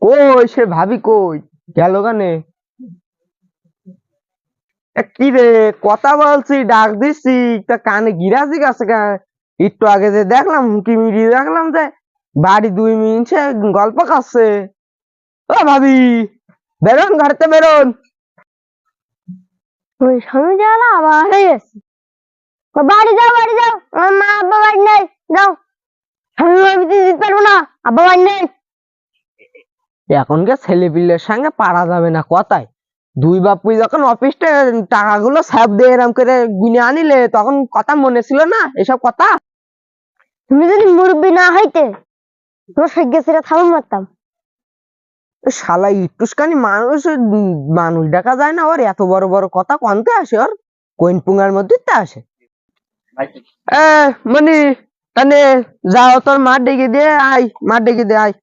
কই সে ভাবি কই গেল গানে? কি রে, কথা বলছি ডাক দিচ্ছি তা কানে গিরাজি গেছে কেন? একটু আগে যে দেখলাম হুকি মিডিয়ে দেখলাম যে বাড়ি 2 মিনিট সে গল্প করছে। ও ভাবি, বেরোন ঘরতে বেরোন। ওই সন্ধ্যাবেলা আবার হয়ে গেছে। বাড়ি যাও বাড়ি যাও, আমার মা আব্বা বাড়ি নেই, যাও। আমি দিতে পারবো না, আব্বা বাড়ি নেই। এখনকার ছেলে পিলের সঙ্গে পারা যাবে না কথায়। দুই বাপুই যখন অফিসে টাকাগুলো স্যাপ দিয়ে এরম করে গুনে আনিলে তখন কথা মনে ছিল না এসব কথা? তুমি যদি মুরব্বী না হইতে তোমার সজ্ঞা ছেড়ে থামুন মারতাম। শালা ইটুসকানি মানুষ, মানুষ দেখা যায় না ওর এত বড় বড় কথা কনতে আসে ওর? কোইন পুঙ্গার মধ্যে তে আসে। মানে তানে যাও তোর মা ডেকে দিয়ে আয়, মা ডেকে দিয়ে আয়।